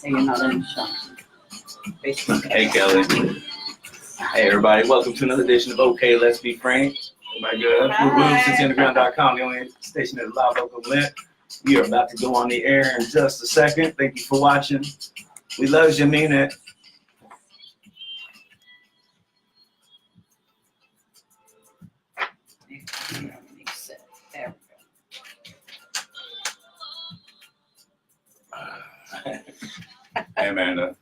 Hey, you're not in Sean. Hey, Kelly. Hey, everybody. Welcome to another edition of OKaye, Let's Be Frank. Everybody good? CityUnderground.com, the only station that is live, local, lit. We are about to go on the air in just a second. Thank you for watching. We love you, mean it. There we go. Hey, Amanda.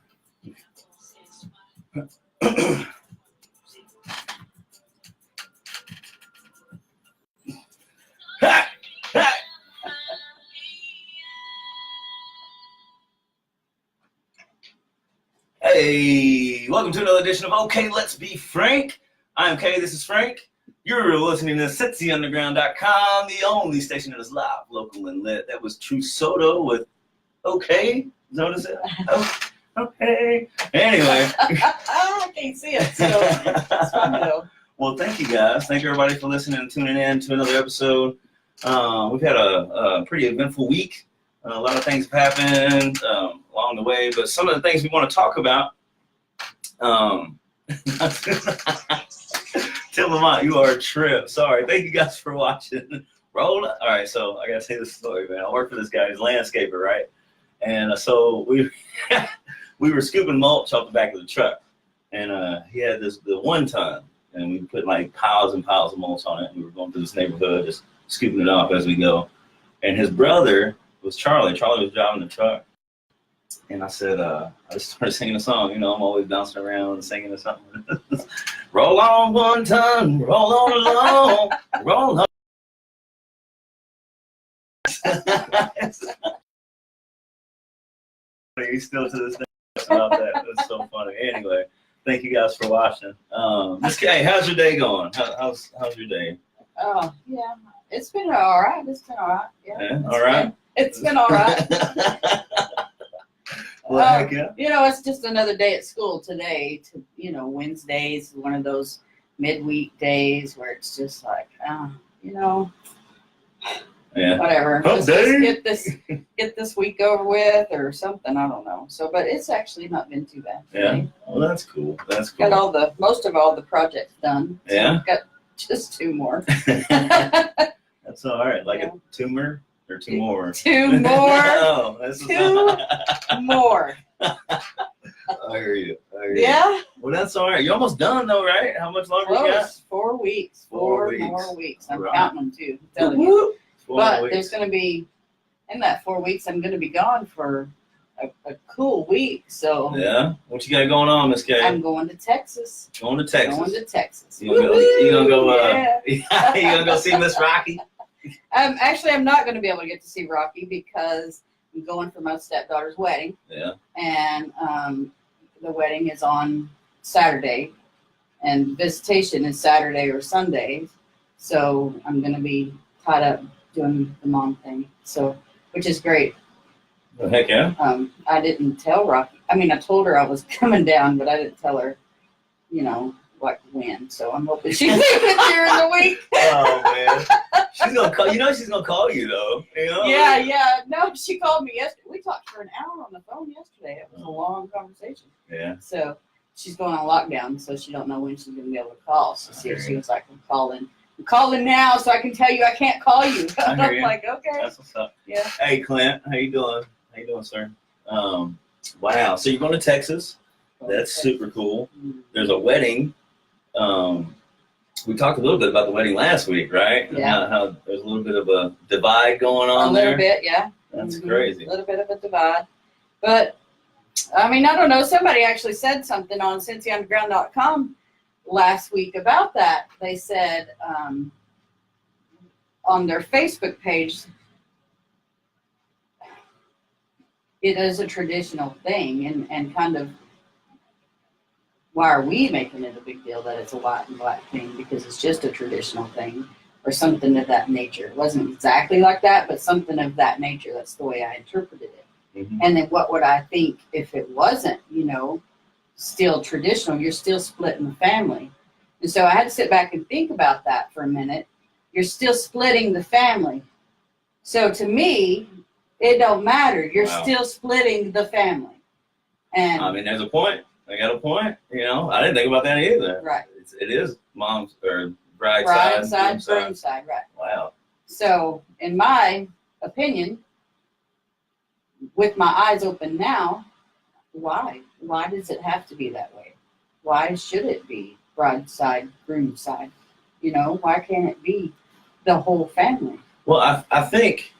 Hey, welcome to another edition of OKaye, Let's Be Frank. I'm Kay, this is Frank. You're listening to CityUnderground.com, the only station that is live, local, and lit. That was True Soto with OKaye. Notice it? Oh, okay. Anyway. I can't see it, so it's fun though. Well, thank you guys. Thank everybody for listening and tuning in to another episode. We've had a pretty eventful week. A lot of things have happened along the way, but some of the things we want to talk about. Tim Lamont, you are a trip. Sorry. Thank you guys for watching. Roll up. All right, so I got to say this story, man. I work for this guy. He's a landscaper, right? And so we were scooping mulch off the back of the truck. And he had the 1 ton. And we put like piles and piles of mulch on it. And we were going through this neighborhood, just scooping it off as we go. And his brother was Charlie. Charlie was driving the truck. And I said, I just started singing a song. You know, I'm always bouncing around and singing or something. Roll on 1 ton, roll on along, roll on. He's still to this day about that. It's so funny. Anyway, thank you guys for watching. Miss Kay, how's your day going? How's your day? Oh, yeah. It's been all right. It's been all right. Yeah. All right. It's been all right. Well, heck yeah. You know, it's just another day at school today. Wednesday's one of those midweek days where it's just like, Yeah. whatever. Just get this week over with or something. I don't know. So, but it's actually not been too bad today. Yeah. Well, that's cool. That's cool. Got most of all the projects done. So Yeah. I've got just 2 more. That's all right. Like a tumor or 2 more? 2 more. Oh, that's 2 more. I hear you. Yeah. Well, that's all right. You're almost done though, right? How much longer you got? 4 weeks. 4 more weeks. I'm Right. counting them too. I'm telling you. 4 But weeks. there's going to be, in that 4 weeks, I'm going to be gone for a cool week. So Yeah. What you got going on, Miss Kay? I'm going to Texas. Going to Texas. Going to Texas. You gonna go? Yeah. You gonna go see Miss Rocky? Actually, I'm not going to be able to get to see Rocky because I'm going for my stepdaughter's wedding. Yeah. And the wedding is on Saturday, and visitation is Saturday or Sunday. So I'm going to be tied up doing the mom thing. So, which is great. Well, heck yeah. I didn't tell Rocky. I mean, I told her I was coming down, but I didn't tell her, like when. So I'm hoping she makes it during the week. Oh man, she's gonna call. She's gonna call you though. Yeah. No, she called me yesterday. We talked for an hour on the phone yesterday. It was a long conversation. Yeah. So she's going on lockdown, so she don't know when she's gonna be able to call. So she was like, I'm calling now, so I can tell you I can't call you. I'm like, okay. That's what's up. Yeah. Hey, Clint, how you doing? How you doing, sir? Wow. So you're going to Texas? That's super cool. There's a wedding. We talked a little bit about the wedding last week, right? Yeah. And how there's a little bit of a divide going on there. A little bit, yeah. That's crazy. A little bit of a divide. But, I mean, I don't know. Somebody actually said something on CityUnderground.com last week about that. They said on their Facebook page, it is a traditional thing, and kind of, why are we making it a big deal that it's a white and black thing? Because it's just a traditional thing or something of that nature. It wasn't exactly like that, but something of that nature. That's the way I interpreted it. Mm-hmm. And then what would I think if it wasn't, still traditional? You're still splitting the family. And so I had to sit back and think about that for a minute. You're still splitting the family. So to me, it don't matter. You're still splitting the family. And I mean, there's a point. I got a point. You know, I didn't think about that either. right. It is mom's or bride's Bride side, side, groom side, right. Wow. So, in my opinion, with my eyes open now, why? Why does it have to be that way? Why should it be bride side, groom side? You know, why can't it be the whole family? Well, I think,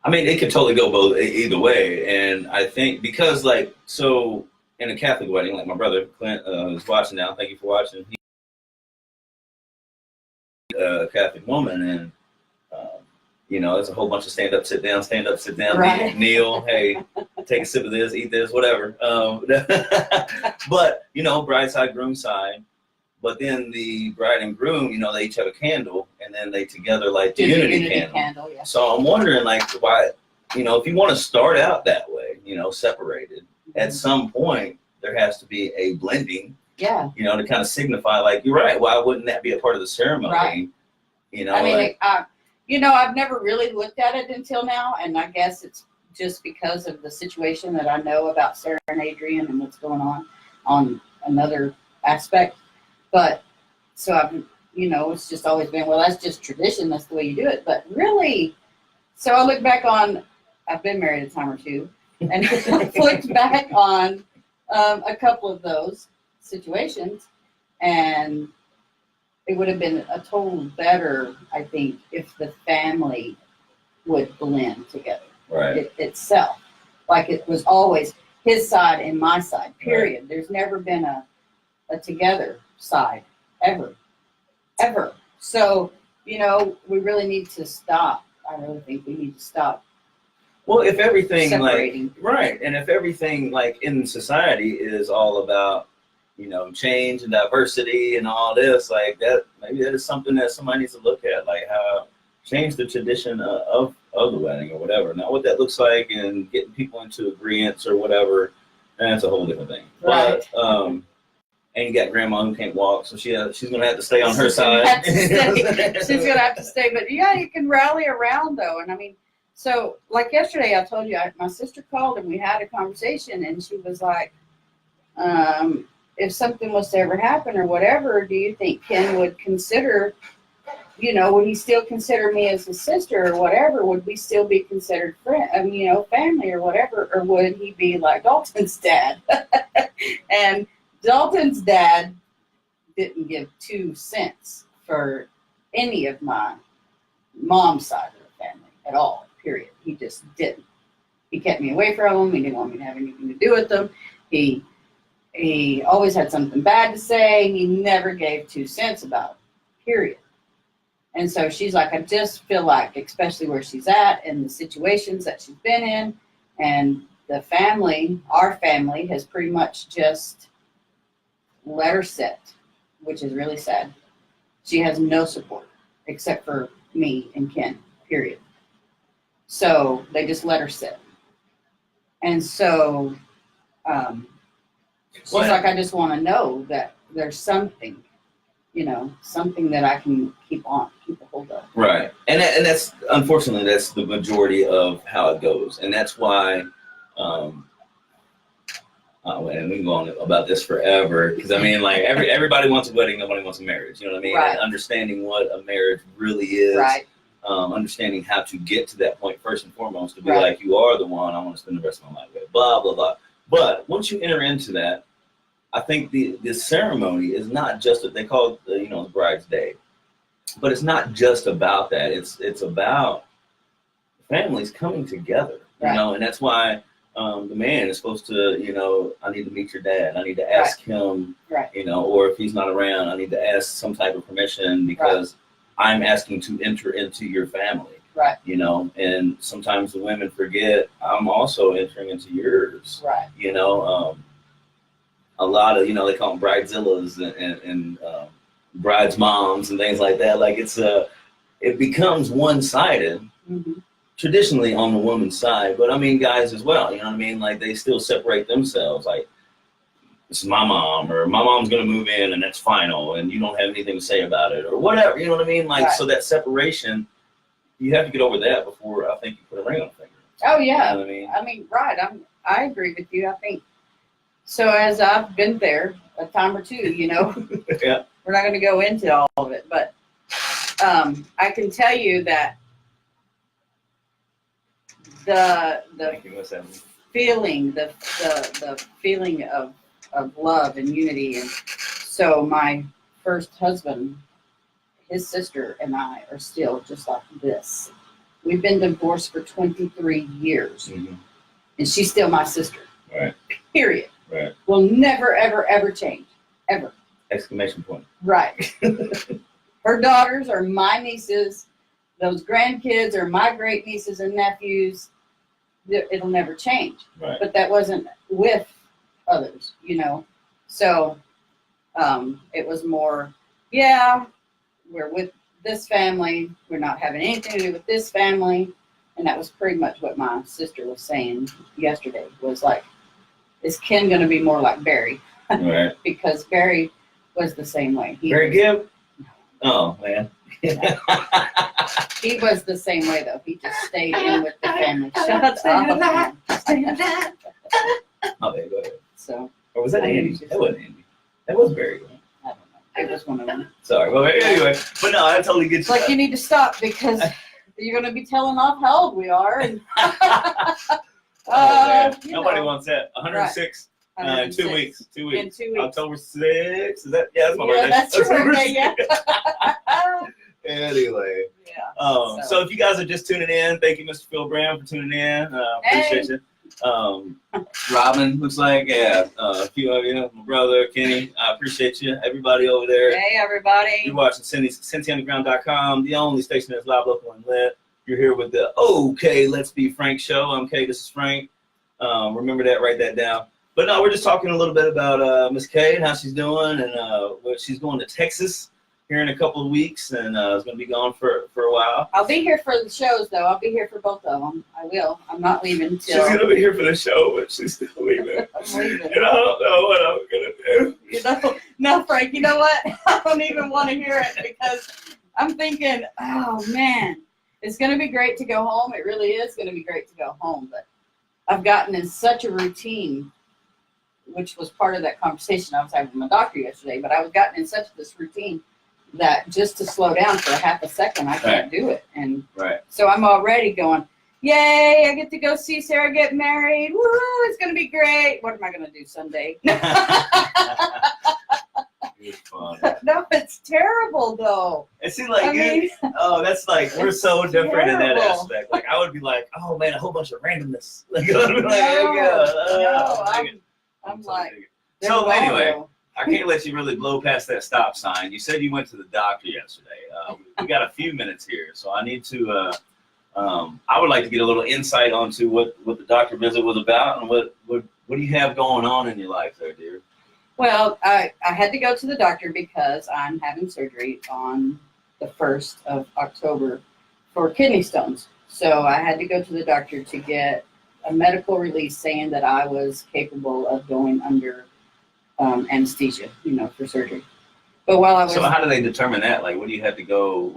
I mean, it could totally go both either way. And I think because, like, so in a Catholic wedding, like my brother Clint is watching now. Thank you for watching. He's a Catholic woman, and you know, there's a whole bunch of stand up, sit down, Right. kneel, hey, take a sip of this, eat this, whatever. But you know, bride side, groom side. But then the bride and groom, you know, they each have a candle, and then they together light the unity candle. Yeah. So I'm wondering, like, why, you know, if you want to start out that way, you know, separated, at some point there has to be a blending. Yeah. You know, to kind of signify, like, you're right. Why wouldn't that be a part of the ceremony? Right. You know, I mean, like, you know, I've never really looked at it until now, and I guess it's just because of the situation that I know about Sarah and Adrian and what's going on another aspect. But so I've, you know, it's just always been, well, that's just tradition. That's the way you do it. But really, so I look back on, I've been married a time or two, and I looked back on a couple of those situations, and it would have been a total better, I think, if the family would blend together. right. Itself. Like it was always his side and my side, period. Right. There's never been a together side, ever. So, you know, we really need to stop. I really think we need to stop. Well, if everything separating. Like, right, and if everything like in society is all about, you know, change and diversity and all this, like that, maybe that is something that somebody needs to look at, like how change the tradition of the wedding or whatever. Now, what that looks like and getting people into agreements or whatever, that's a whole different thing. Right. But and you got grandma who can't walk, so she's gonna have to stay on her side. She's gonna have to stay, but yeah, you can rally around though, and I mean. So, like yesterday, I told you, my sister called and we had a conversation, and she was like, if something was to ever happen or whatever, do you think Ken would consider, you know, would he still consider me as his sister or whatever? Would we still be considered friend, you know, family or whatever? Or would he be like Dalton's dad? And Dalton's dad didn't give 2 cents for any of my mom's side of the family at all. Period. He just didn't. He kept me away from him. He didn't want me to have anything to do with them. He always had something bad to say. He never gave 2 cents about it. Period. And so she's like, I just feel like, especially where she's at and the situations that she's been in, and the family, our family, has pretty much just let her sit, which is really sad. She has no support except for me and Ken. Period. So they just let her sit. And so she's like, I just want to know that there's something, you know, something that I can keep a hold of. Right. And that's, unfortunately, that's the majority of how it goes. And that's why, and we can go on about this forever. Because, I mean, like, everybody wants a wedding, nobody wants a marriage. You know what I mean? Right. And understanding what a marriage really is. Right. Understanding how to get to that point first and foremost, to be right. like, you are the one I want to spend the rest of my life with, blah, blah, blah. But once you enter into that, I think the ceremony is not just what they call it, you know, the bride's day, but it's not just about that. It's about families coming together, you know, and that's why the man is supposed to, you know, I need to meet your dad. I need to ask him, you know, or if he's not around, I need to ask some type of permission because I'm asking to enter into your family, you know, and sometimes the women forget I'm also entering into yours, you know. A lot of, you know, they call them bridezillas and brides moms and things like that. Like it becomes one-sided, traditionally on the woman's side, but I mean guys as well, you know what I mean? Like they still separate themselves, like, this is my mom, or my mom's going to move in and that's final and you don't have anything to say about it or whatever, you know what I mean? Like, so that separation, you have to get over that before I think you put a ring on the finger. Oh yeah. You know what I mean? I mean, right. I agree with you. I think so. As I've been there a time or two, Yeah. we're not going to go into all of it, but I can tell you that the Thank you. What's that? feeling, the feeling of love and unity, and so my first husband, his sister, and I are still just like this. We've been divorced for 23 years, Mm-hmm. and she's still my sister. Right. Period. Right. Will never, ever, ever change. Ever. Exclamation point. Right. Her daughters are my nieces. Those grandkids are my great nieces and nephews. It'll never change. Right. But that wasn't with others, So it was more, yeah, we're with this family. We're not having anything to do with this family. And that was pretty much what my sister was saying yesterday, was like, is Ken going to be more like Barry? Right. Because Barry was the same way. Barry Gibb? Oh, man. He was the same way, though. He just stayed in with the family. Shut up. Oh, there, go ahead. So, Or was that Andy? That wasn't Andy. That was Barry. I don't know. It was one of them. Sorry. Well, anyway, but no, I totally get It's like you need to stop because you're going to be telling off how old we are. And Nobody wants that. 106 in 2 weeks. 2 weeks. In 2 weeks. October 6th. Is that? Yeah, that's my birthday. That's your birthday, yeah. Anyway. Yeah. So if you guys are just tuning in, thank you, Mr. Phil Brown, for tuning in. Appreciate you. Robin, looks like, a few of you, my brother, Kenny, I appreciate you. Everybody over there. Hey, everybody. You're watching CincyUnderground.com, the only station that's live, local, and lit. You're here with the OKaye Let's Be Frank show. I'm Kay, this is Frank. Remember that, write that down. But no, we're just talking a little bit about Miss Kay and how she's doing, and she's going to Texas here in a couple of weeks, and is going to be gone for a while. I'll be here for the shows, though. I'll be here for both of them. I will. I'm not leaving until. She's going to be here for the show, but she's still leaving. I'm leaving. And I don't know what I'm going to do. No, Frank, you know what? I don't even want to hear it because I'm thinking, oh, man, it's going to be great to go home. It really is going to be great to go home, but I've gotten in such a routine, which was part of that conversation I was having with my doctor yesterday, but I was gotten in such this routine that just to slow down for a half a second, I can't do it. And so I'm already going, yay, I get to go see Sarah get married. Woo, it's going to be great. What am I going to do Sunday? It's fun. No, it's terrible, though. It seems like that's like, we're so different in that terrible. aspect. Like, I would be like, oh, man, a whole bunch of randomness. Like, I'm like, so anyway, I can't let you really blow past that stop sign. You said you went to the doctor yesterday. We got a few minutes here, so I need to. I would like to get a little insight onto what the doctor visit was about, and what do you have going on in your life there, dear? Well, I had to go to the doctor because I'm having surgery on the 1st of October for kidney stones. So I had to go to the doctor to get a medical release saying that I was capable of going under anesthesia, for surgery. But while I was... So how do they determine that? Like, what do you have to go,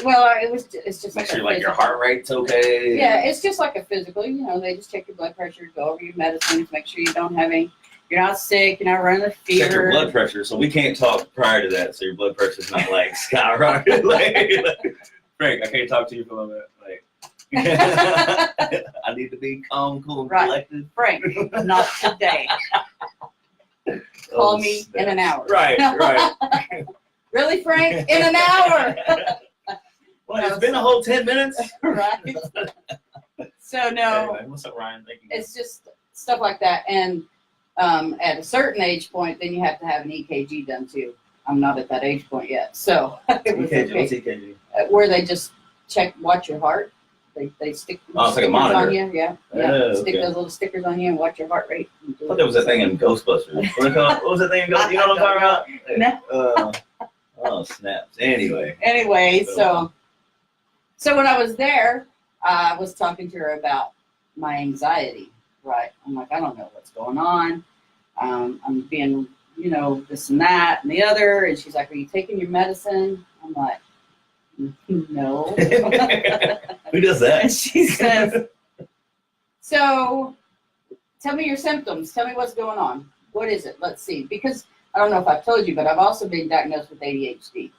Well, it's just make like sure like your heart rate's okay? Yeah, it's just like a physical, they just check your blood pressure, go over your medicines, make sure you don't have any, you're not sick, you're not running a fever. Check your blood pressure, so we can't talk prior to that, so your blood pressure's not like skyrocketing. like, Frank, I can't talk to you for a little bit. Like, I need to be calm, cool, and collected. Frank, not today. Call me in an hour. Right. Really, Frank? In an hour? Well, it's been a whole 10 minutes. Right. So, no. Anyway, what's up, Ryan? Thank you. It's just stuff like that. And at a certain age point, then you have to have an EKG done, too. I'm not at that age point yet. So, EKG, what's EKG? Where they just watch your heart. They stick it's like a stickers monitor. on you. Yeah. Stick those little stickers on you and watch your heart rate. I thought there was that thing in Ghostbusters. What was that thing in Ghostbusters? You know what I'm talking about? Oh, snaps. Anyway, so when I was there, I was talking to her about my anxiety, right? I'm like, I don't know what's going on. I'm being, this and that and the other. And she's like, are you taking your medicine? I'm like, no. Who does that? And she says, So tell me your symptoms. Tell me what's going on. What is it? Let's see. Because I don't know if I've told you, but I've also been diagnosed with ADHD.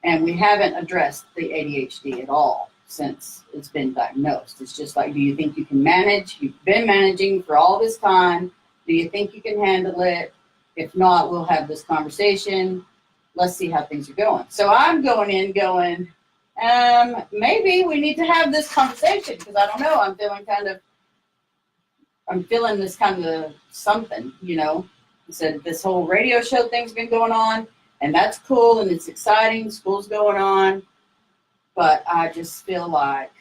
And we haven't addressed the ADHD at all since it's been diagnosed. It's just like, do you think you can manage? You've been managing for all this time. Do you think you can handle it? If not, we'll have this conversation. Let's see how things are going. So I'm going in going, maybe we need to have this conversation because I don't know. I'm feeling this kind of something, you know. I said this whole radio show thing's been going on, and that's cool and it's exciting. School's going on, but I just feel like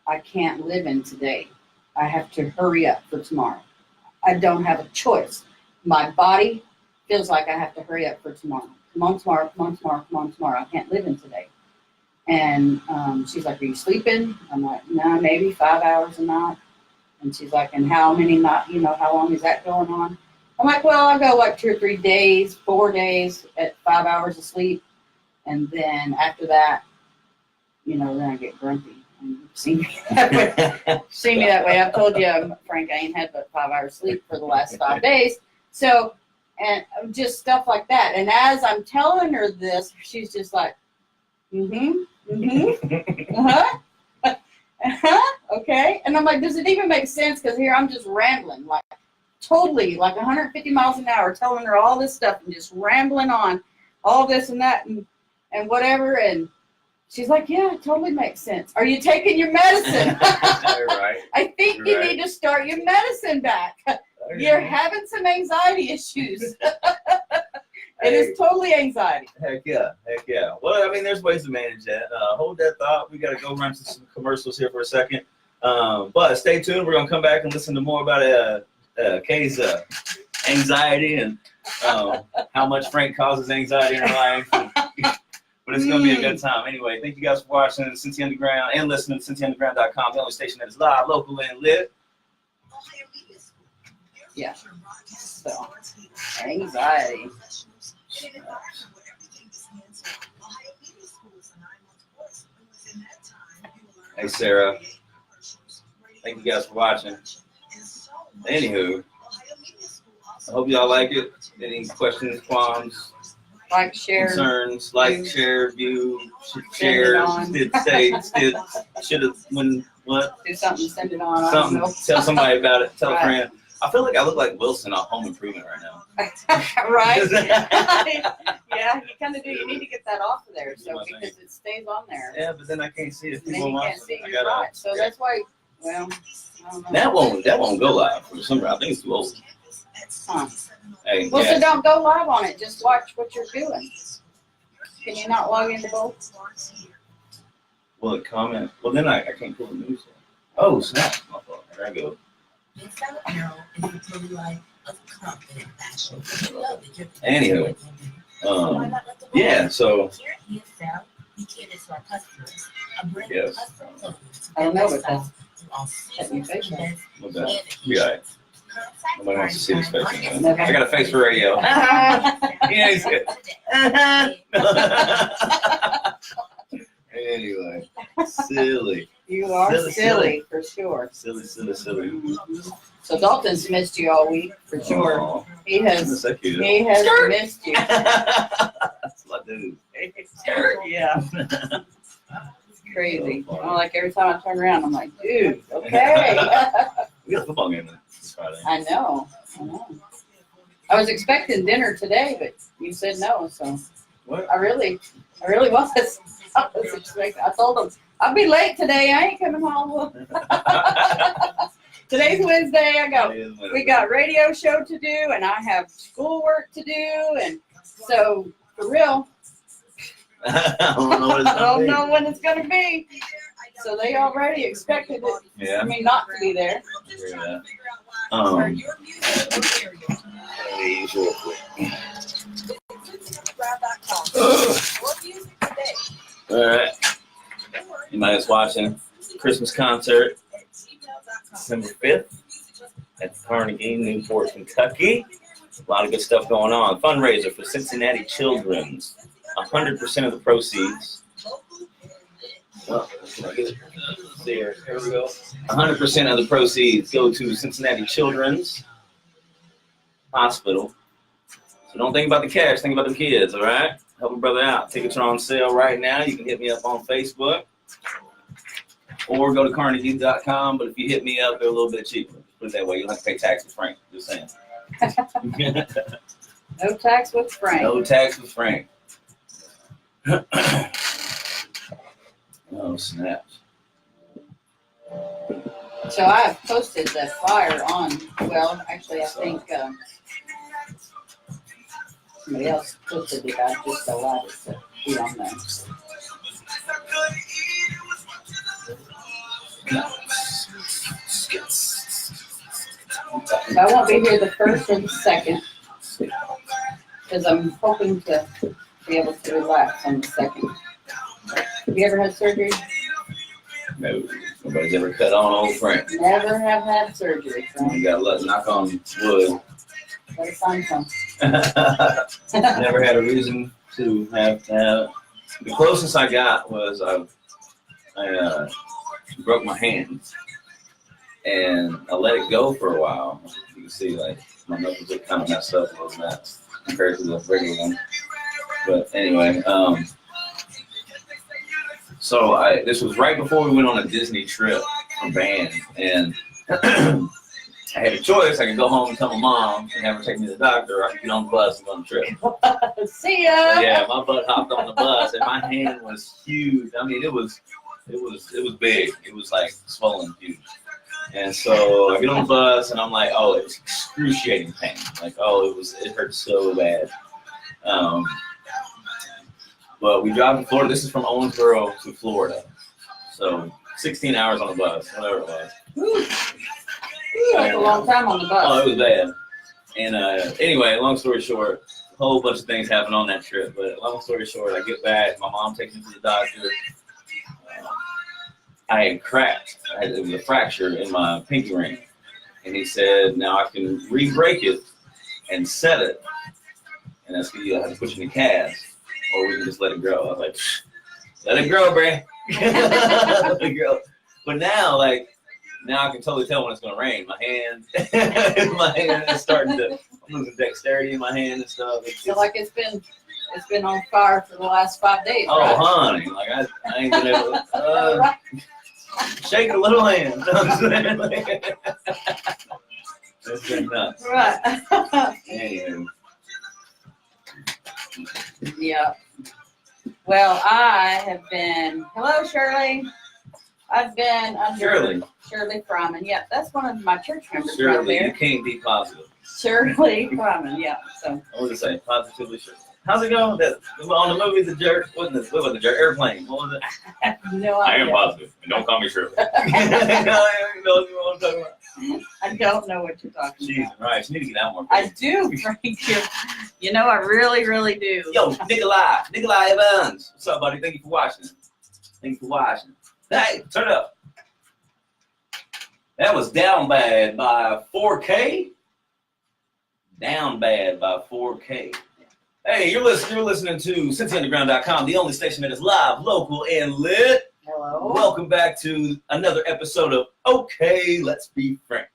I can't live in today. I have to hurry up for tomorrow. I don't have a choice. My body feels like I have to hurry up for tomorrow. Come on tomorrow, come on tomorrow, come on tomorrow. I can't live in today. And she's like, are you sleeping? I'm like, no, maybe 5 hours a night. And she's like, and how many night, you know, how long is that going on? I'm like, well, I'll go like 2 or 3 days, 4 days at 5 hours of sleep. And then after that, you know, then I get grumpy. And see me that way. See me that way. I've told you, Frank, I ain't had but 5 hours sleep for the last 5 days. So, and just stuff like that. And as I'm telling her this, she's just like, okay. And I'm like, does it even make sense? Because here I'm just rambling, like totally like 150 miles an hour, telling her all this stuff and just rambling on all this and that and whatever. And she's like, yeah, it totally makes sense. Are you taking your medicine? Right. I think you need to start your medicine back. You're having some anxiety issues. It is totally anxiety. Heck yeah. Well, I mean, there's ways to manage that. Hold that thought. We got to go run to some commercials here for a second. But stay tuned. We're going to come back and listen to more about Kaye's anxiety and how much Frank causes anxiety in her life. But it's going to be a good time. Anyway, thank you guys for watching Cincy Underground and listening to CincyUnderground.com, the only station that is live, local, and lit. Yeah. So, anxiety. Hey, Sarah. Thank you guys for watching. Anywho, I hope y'all like it. Any questions, qualms, Like, share, concerns, like, share, view, share, should have, when, what? do something, send it on. Something, I don't tell somebody about it, tell Right. a friend. I feel like I look like Wilson on Home Improvement right now. know. Right? Yeah, you kind of do. You need to get that off of there, so because it stays on there. Yeah, but then I can't see it. And then People you watch can't see it. I it. gotta, Right. So that's why, well, I don't know. that won't go live for some reason. I think it's too old. Huh. Hey, Well, yeah. so don't go live on it. Just watch what you're doing. Can you not log into both? Will it comment? Well, then I can't pull the news. Oh, snap. My fault. There I go. Anywho, yeah, so, yes. I don't know what that's. Let me face it. What that? Be all right. Nobody wants to see this face. I got a face for radio. Yeah, he's good. Anyway, silly. You are Silly, silly for sure. Silly. So Dalton's missed you all week for sure. Aw, He has that's so cute. missed you. That's my dude. Yeah, crazy. I'm like every time I turn around, I'm like, dude, okay. We got a football game this Friday. I know. I was expecting dinner today, but you said no, so What? I really was. I was expecting. I told him I'll be late today. I ain't coming home. Today's Wednesday. I go. We got radio show to do, and I have schoolwork to do, and so for real, I don't know what it's I don't gonna know when it's gonna be. So they already expected it. be. Yeah. I mean, not to be there. Yeah. All right. Anybody that's watching Christmas concert December 5th at Carnegie, Newport, Kentucky. A lot of good stuff going on. Fundraiser for Cincinnati Children's. 100% of the proceeds Well, can I get it? There we go. 100% of the proceeds go to Cincinnati Children's Hospital. So don't think about the cash, think about the kids, all right? Help a brother out. Tickets are on sale right now. You can hit me up on Facebook or go to Carnegie.com. But if you hit me up, they're a little bit cheaper. Put it that way. You don't have to pay tax with Frank. Just saying. No tax with Frank. No tax with Frank. Oh, snaps. So I posted the flyer on, well, actually, I think somebody else posted it. I just allowed it to be on there. I won't be here the 1st or the 2nd because I'm hoping to be able to relax on the 2nd. Have you ever had surgery? No, nobody's ever cut on old Frank. Never have had surgery. So You got to knock on wood. better find some. Never had a reason to have that. The closest I got was I broke my hand, and I let it go for a while. You can see like my knuckles are kind of messed up a little bit compared to the regular one. But anyway, so this was right before we went on a Disney trip for band, and I had a choice. I could go home and tell my mom and have her take me to the doctor, or I could get on the bus and go on the trip. See ya. Yeah, my butt hopped on the bus, and my hand was huge. I mean, it was big. It was like swollen huge. And so I get on the bus, and I'm like, oh, it's excruciating pain. Like, oh, it hurt so bad. But we drive to Florida. This is from Owensboro to Florida. So 16 hours on the bus, whatever it was. Ooh, that's a long time on the bus. Oh, it was bad. And anyway, long story short, a whole bunch of things happened on that trip. But long story short, I get back. My mom takes me to the doctor. I had cracked. It was a fracture in my pinky ring. And he said, now I can re-break it and set it. And that's because you'll have to put you in a cast. Or we can just let it grow. I was like, let it grow, bruh. Let it grow. But now I can totally tell when it's going to rain. My hand is starting to, I'm losing dexterity in my hand and stuff. I feel like it's been on fire for the last 5 days. Oh, right? honey, like I ain't been able to shake a little hand. You know what I'm saying? That's been nuts. Right. Anywho. Yeah. Well, I have been. Hello, Shirley. I've been under Shirley Fryman. Yeah, that's one of my church members right Shirley, there. you can't be positive. Shirley Fryman. Yeah. So. I was to say positively sure. How's it going? On the movie The Jerk, what was the Jerk? Airplane. What was it? No I idea. am positive, and don't call me Shirley. I don't know what you're talking about. Jesus Christ, you need to get out more. I do, Frank. You know, I really, really do. Yo, Nikolai Evans. What's up, buddy? Thank you for watching. Hey, turn it up. That was Down Bad by OKaye. Down Bad by OKaye. Hey, you're listening to CincyUnderground.com, the only station that is live, local, and lit. Hello. Welcome back to another episode of OKaye, Let's Be Frank.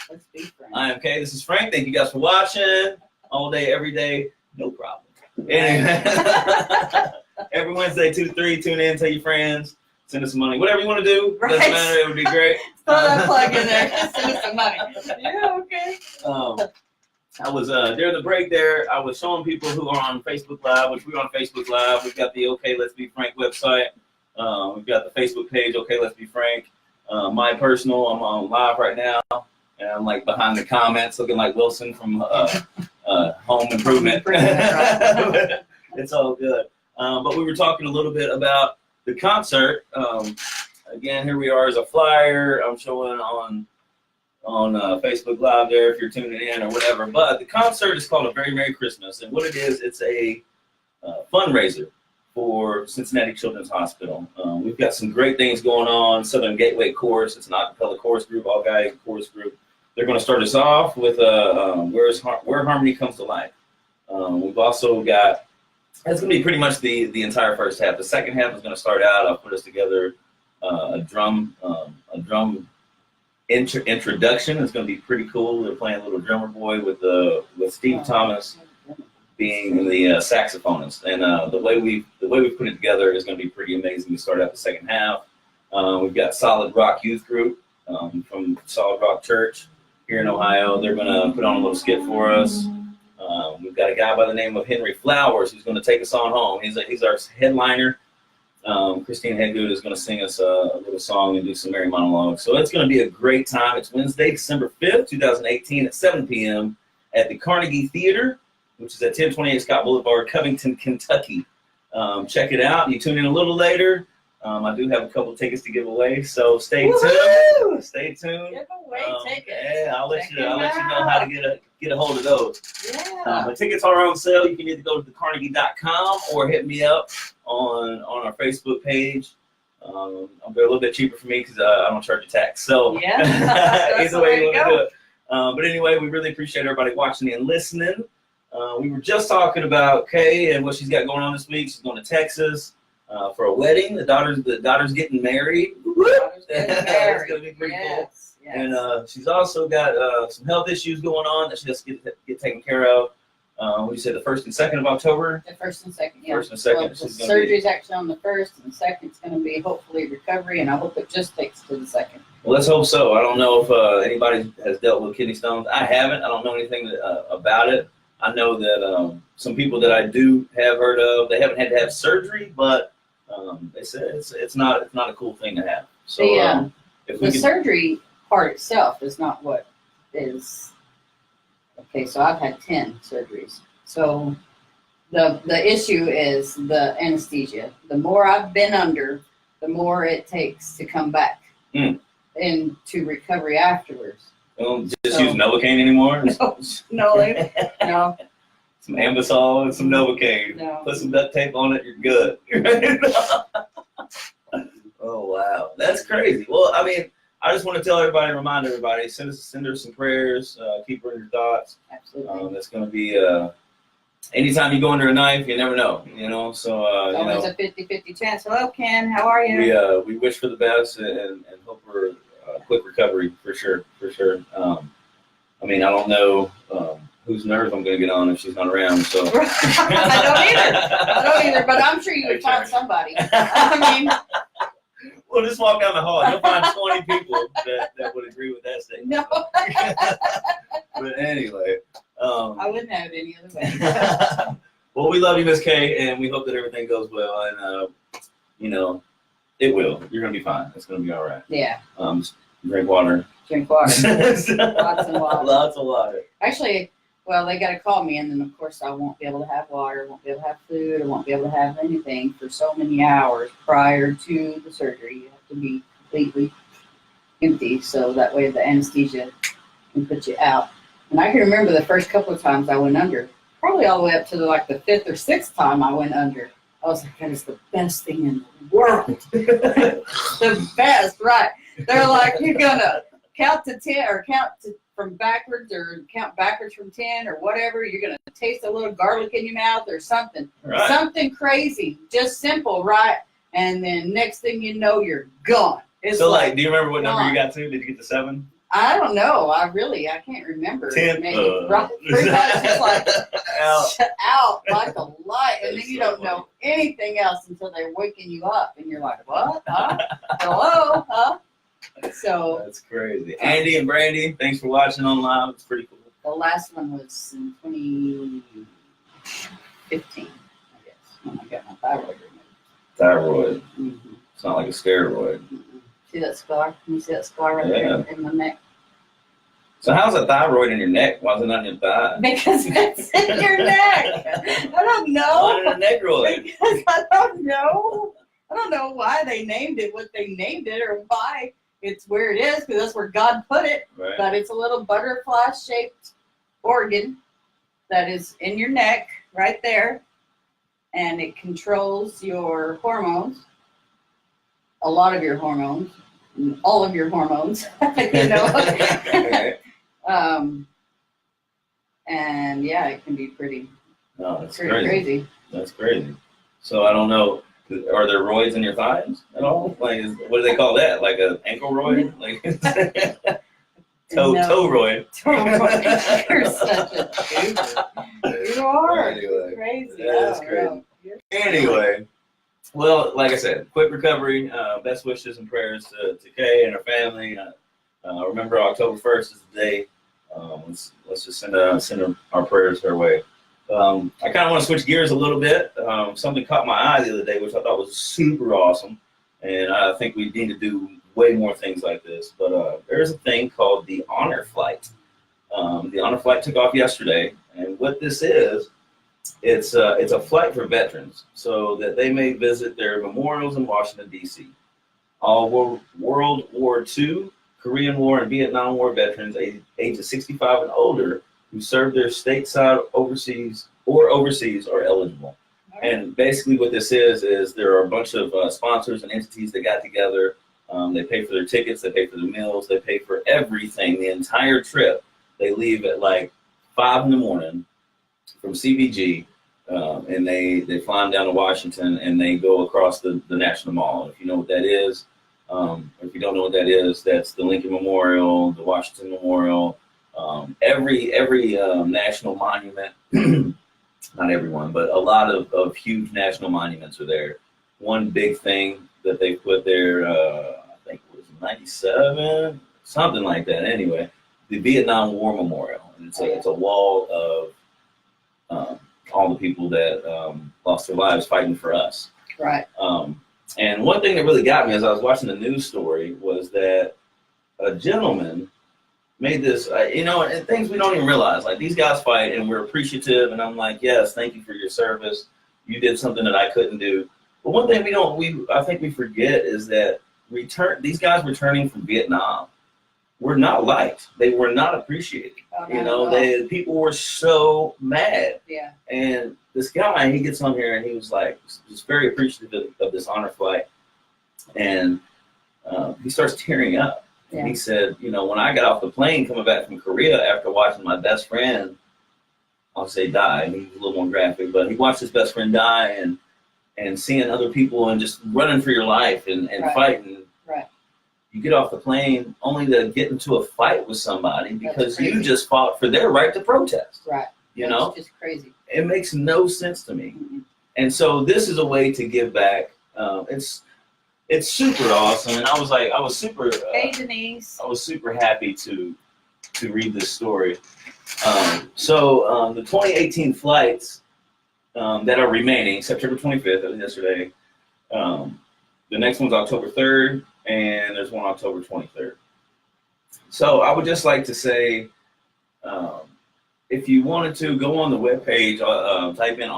Let's be friends. I am Kay. This is Frank. Thank you guys for watching. All day, every day, no problem. Anyway, every Wednesday, 2 to 3, tune in, tell your friends, send us some money. Whatever you want to do, Right. doesn't matter. It would be great. Throw that plug in there. Send us some money. Yeah, okay. I was during the break there. I was showing people who are on Facebook Live, which we're on Facebook Live. We've got the OKaye Let's Be Frank website. We've got the Facebook page, OKaye Let's Be Frank. My personal, I'm on live right now, and I'm like behind the comments, looking like Wilson from Home Improvement. It's all good. But we were talking a little bit about the concert. Again, here we are as a flyer. I'm showing on Facebook Live there if you're tuning in or whatever. But the concert is called A Very Merry Christmas. And what it is, it's a fundraiser for Cincinnati Children's Hospital. We've got some great things going on. Southern Gateway Chorus, it's an acapella chorus group, OKaye chorus group. They're going to start us off with Where Harmony Comes to Life. We've also got, that's going to be pretty much the entire first half. The second half is going to start out. I'll put us together a drum introduction. It's going to be pretty cool. They're playing Little Drummer Boy with Steve Thomas being the saxophonist, and the way we put it together is going to be pretty amazing. We start out the second half. We've got Solid Rock Youth Group from Solid Rock Church here in Ohio. They're going to put on a little skit for us. We've got a guy by the name of Henry Flowers who's going to take us on home. He's our headliner. Christine Hedgood is going to sing us a little song and do some merry monologues. So it's going to be a great time. It's Wednesday, December 5th, 2018 at 7 p.m. at the Carnegie Theater, which is at 1028 Scott Boulevard, Covington, Kentucky. Check it out. You tune in a little later. I do have a couple of tickets to give away, so stay tuned. Stay tuned. Give away tickets. Yeah, I'll let you know how to get a hold of those. Yeah. The tickets are on sale. You can either go to thecarnegie.com or hit me up on our Facebook page. They're a little bit cheaper for me because I don't charge a tax. So yeah, either way you want to do it. But anyway, we really appreciate everybody watching and listening. We were just talking about Kay and what she's got going on this week. She's going to Texas for a wedding. The daughter's getting married. It's going to be pretty cool. Yes. And she's also got some health issues going on that she has to get taken care of. What do you say, the 1st and 2nd of October? The 1st and 2nd, yeah. 1st and 2nd. Well, the surgery's actually on the 1st, and the 2nd's going to be hopefully recovery, and I hope it just takes to the 2nd. Well, let's hope so. I don't know if anybody has dealt with kidney stones. I haven't. I don't know anything about it. I know that some people that I do have heard of, they haven't had to have surgery, but they said it's not a cool thing to have. So the surgery part itself is not what is. Okay, so I've had 10 surgeries. So the issue is the anesthesia. The more I've been under, the more it takes to come back into recovery afterwards. Don't just use Novocaine anymore? No. Some Ambisol and some Novocaine. No. Put some duct tape on it, you're good. Oh, wow. That's crazy. Well, I mean, I just want to tell everybody, remind everybody, send her some prayers, keep her in your thoughts. Absolutely. That's going to be, anytime you go under a knife, you never know, so, always a 50-50 chance. Hello, Ken, how are you? We wish for the best and hope for a quick recovery, for sure. I mean, I don't know whose nerve I'm going to get on if she's not around, so. I don't either, but I'm sure you would find somebody. I mean. We'll just walk down the hall. You'll find 20 people that would agree with that statement. No. But anyway. I wouldn't have it any other way. Well, we love you, Miss Kay, and we hope that everything goes well. And, it will. You're going to be fine. It's going to be all right. Yeah. Drink water. Drink water. Lots and water. Lots of water. Actually, well, they got to call me, and then, of course, I won't be able to have water, won't be able to have food, I won't be able to have anything for so many hours prior to the surgery. You have to be completely empty, so that way the anesthesia can put you out. And I can remember the first couple of times I went under, probably all the way up to the 5th or 6th time I went under. I was like, that is the best thing in the world. The best, right. They're like, you're going to count to 10 or count from backwards or count backwards from 10 or whatever. You're going to taste a little garlic in your mouth or something. Right. Something crazy. Just simple, right? And then next thing you know, you're gone. It's so, do you remember what number gone. you got to? Did you get to 7? I don't know. I can't remember. 10. Maybe, right, pretty much just like out like a light. And then you don't know anything else until they're waking you up. And you're like, what? Huh? Hello? Huh? So that's crazy. Andy and Brandy, thanks for watching on live. It's pretty cool. The last one was in 2015, I guess, when I got my thyroid removed. Thyroid. Mm-hmm. It's not like a steroid. Mm-hmm. See that scar? Can you see that scar right there in my neck? So how's a thyroid in your neck? Why is it not in your thigh? Because it's in your neck. I don't know. Why in a necroid? Because I don't know. I don't know why they named it what they named it or why it's where it is, because that's where God put it. Right. But it's a little butterfly-shaped organ that is in your neck right there, and it controls your hormones, a lot of your hormones, all of your hormones, Okay. And yeah, it can be pretty No, that's crazy. That's crazy. So I don't know. Are there roids in your thighs at all? Like, what do they call that? Like an ankle roid? Like toe roid. Toe roid. You're such a tuber. You are. Anyway, Crazy. that is crazy. Anyway, well, like I said, quick recovery. Best wishes and prayers to Kay and her family. Remember, October 1st is the day. Let's just send our prayers her way. I kind of want to switch gears a little bit. Something caught my eye the other day, which I thought was super awesome, and I think we need to do way more things like this. But there's a thing called the Honor Flight. The Honor Flight took off yesterday, and what this is, it's a flight for veterans so that they may visit their memorials in Washington, D.C. All World War II, Korean War, and Vietnam War veterans ages 65 and older who served their stateside overseas are eligible. Right. And basically what this is there are a bunch of sponsors and entities that got together. They pay for their tickets, they pay for the meals, they pay for everything, the entire trip. They leave at like 5 in the morning from CBG, and they fly them down to Washington, and they go across the National Mall. If you know what that is, if you don't know what that is, that's the Lincoln Memorial, the Washington Memorial, every national monument, not everyone, but a lot of huge national monuments are there. One big thing that they put there, I think it was 97, something like that. Anyway, the Vietnam War Memorial, and it's a wall of all the people that lost their lives fighting for us. Right. And one thing that really got me as I was watching the news story was that a gentleman made this, and things we don't even realize. Like, these guys fight, and we're appreciative, and I'm like, yes, thank you for your service. You did something that I couldn't do. But one thing I think we forget is that these guys returning from Vietnam were not liked. They were not appreciated. Oh, people were so mad. Yeah. And this guy, he gets on here and he was like, just very appreciative of this honor flight, and he starts tearing up. Yeah. And he said, when I got off the plane coming back from Korea after watching my best friend, I'll say die. He was a little more graphic, but he watched his best friend die, and seeing other people and just running for your life and right. fighting. Right. You get off the plane only to get into a fight with somebody because you just fought for their right to protest. Right. It's just crazy. It makes no sense to me. Mm-hmm. And so this is a way to give back. It's super awesome, and I was super. Hey, Denise. I was super happy to read this story. So the 2018 flights that are remaining, September 25th, that was yesterday. The next one's October 3rd, and there's one October 23rd. So I would just like to say, if you wanted to, go on the webpage, type in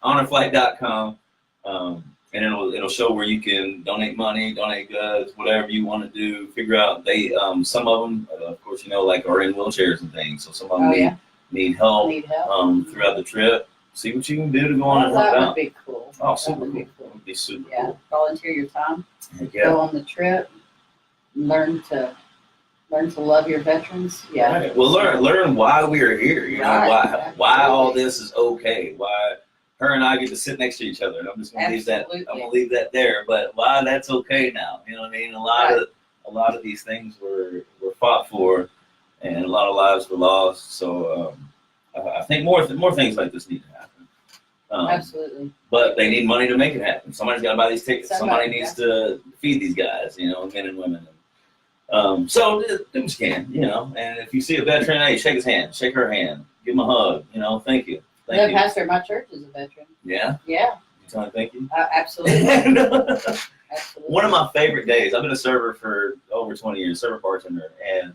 honorflight.com, and it'll show where you can donate money, donate goods, whatever you want to do. Figure out some of them, of course, like are in wheelchairs and things, so some of them need help throughout the trip. See what you can do to go on and help out. That would be cool. Oh, super cool. That would be super cool. Volunteer your time. Yeah. Go on the trip. Learn to love your veterans. Yeah. Right. Well, learn why we are here. Why all this is okay. Why her and I get to sit next to each other. And I'm just gonna leave that. I'm gonna leave that there. But why that's okay now. You know what I mean? A lot of these things were fought for, and a lot of lives were lost. So I think more things like this need to happen. Absolutely. But they need money to make it happen. Somebody's got to buy these tickets. Somebody needs to feed these guys, men and women. So do what you can, And if you see a veteran, hey, shake his hand, shake her hand, give him a hug, thank you. Thank you. The pastor at my church is a veteran. Yeah? Yeah. You tell him thank you? Absolutely. Absolutely. One of my favorite days, I've been a server for over 20 years, server bartender, and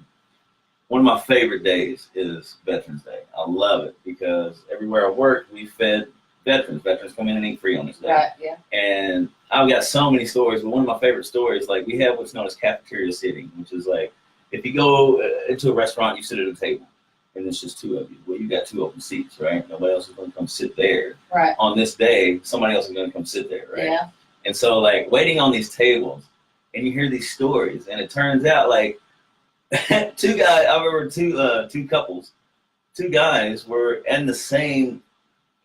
one of my favorite days is Veterans Day. I love it because everywhere I work, we fed veterans. Veterans come in and eat free on this day. Right, yeah. And I've got so many stories, but one of my favorite stories, like we have what's known as cafeteria sitting, which is like if you go into a restaurant, you sit at a table, and it's just two of you. Well, you got two open seats, right? Nobody else is going to come sit there. Right. On this day, somebody else is going to come sit there, right? Yeah. And so, like, waiting on these tables, and you hear these stories, and it turns out, like, two guys, I remember two couples, two guys were in the same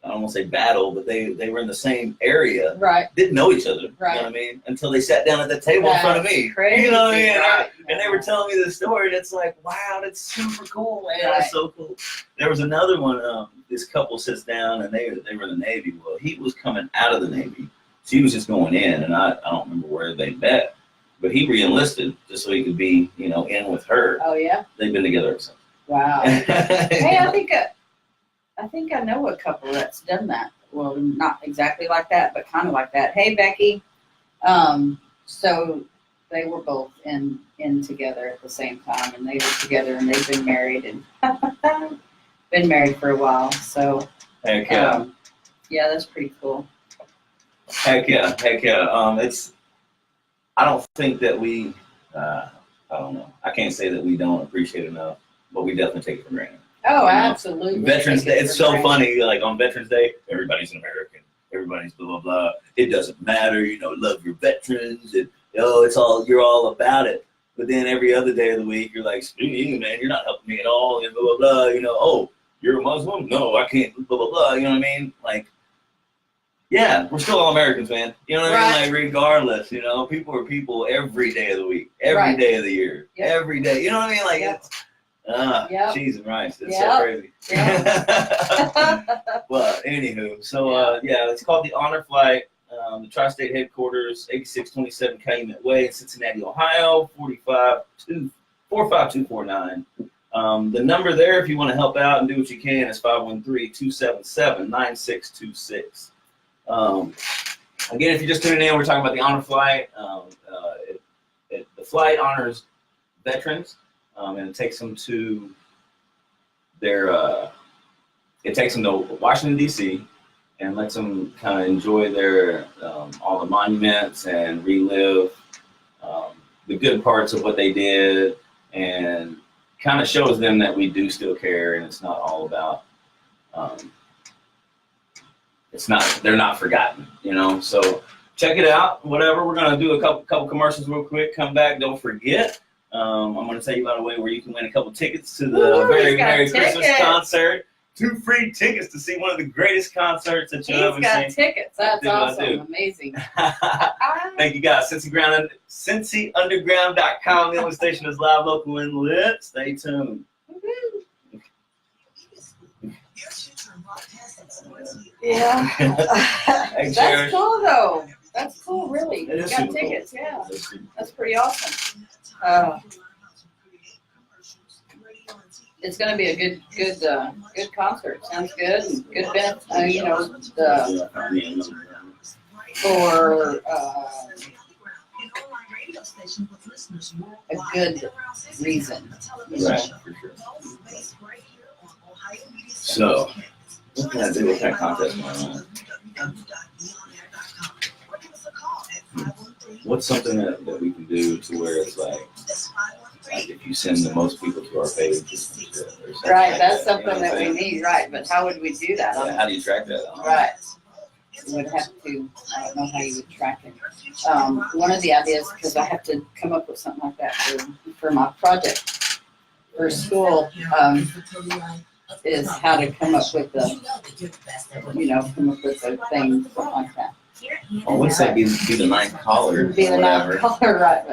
I don't want to say battle, but they were in the same area. Right. Didn't know each other. Right. You know what I mean? Until they sat down at the table in front of me. Crazy. You know what I mean? Right. And they were telling me this story, and it's like, wow, that's super cool, man. Right. That's so cool. There was another one. This couple sits down, and they were in the Navy. Well, he was coming out of the Navy. She was just going in, and I don't remember where they met, but he re-enlisted just so he could be, you know, in with her. Oh yeah. They've been together ever since. Wow. Hey, I think I know a couple that's done that. Well, not exactly like that, but kind of like that. Hey, Becky. So they were both in together at the same time, and they were together, and they've been married and been married for a while. So, Heck yeah. Yeah, that's pretty cool. Heck yeah. I don't think that we, I don't know. I can't say that we don't appreciate it enough, but we definitely take it for granted. Oh, absolutely. Veterans Day, it's so funny. Like on Veterans Day, everybody's an American. Everybody's blah, blah, blah. It doesn't matter, you know, love your veterans. And, you're all about it. But then every other day of the week, you're like, screw you, man, you're not helping me at all. And blah, blah, blah. You know, oh, you're a Muslim? No, I can't, blah, blah, blah. You know what I mean? Like, yeah, we're still all Americans, man. You know what I mean? Like, regardless, you know, people are people every day of the week, every day of the year, every day. You know what I mean? Like, it's, cheese and rice. It's so crazy. Well, anywho, so it's called the Honor Flight. The Tri-State Headquarters, 8627 Calumet Way in Cincinnati, Ohio, 45249. The number there, if you want to help out and do what you can, is 513-277-9626. Again, if you're just tuning in, we're talking about the Honor Flight. The flight honors veterans, and it takes them to Washington, D.C., and lets them kind of enjoy their all the monuments and relive the good parts of what they did, and kind of shows them that we do still care, and it's not all about they're not forgotten, you know. So check it out. Whatever, we're gonna do a couple commercials real quick. Come back. Don't forget. I'm gonna tell you about a way where you can win a couple tickets to the very Merry Christmas concert. 2 free tickets to see one of the greatest concerts that you've ever seen. He's got tickets. That's awesome. Amazing. Thank you, guys. CincyUnderground.com. The only station is live, local, and lit. Stay tuned. Yeah. Hey, that's cool, though. That's cool, really. It is You got super tickets, cool. yeah. It's super That's pretty awesome. It's going to be a good concert. Sounds good. And good benefit, for a good reason. Right, for sure. So, what can I do with that contest going on? What's something that we can do to where it's like if you send the most people to our page, right? That's something that we need, right? But how would we do that? Yeah, how do you track that? Right. We would have to. I don't know how you would track it. One of the ideas, because I have to come up with something like that for my project for school, is how to come up with a thing like that. I would say be the ninth caller. Be the ninth caller, right?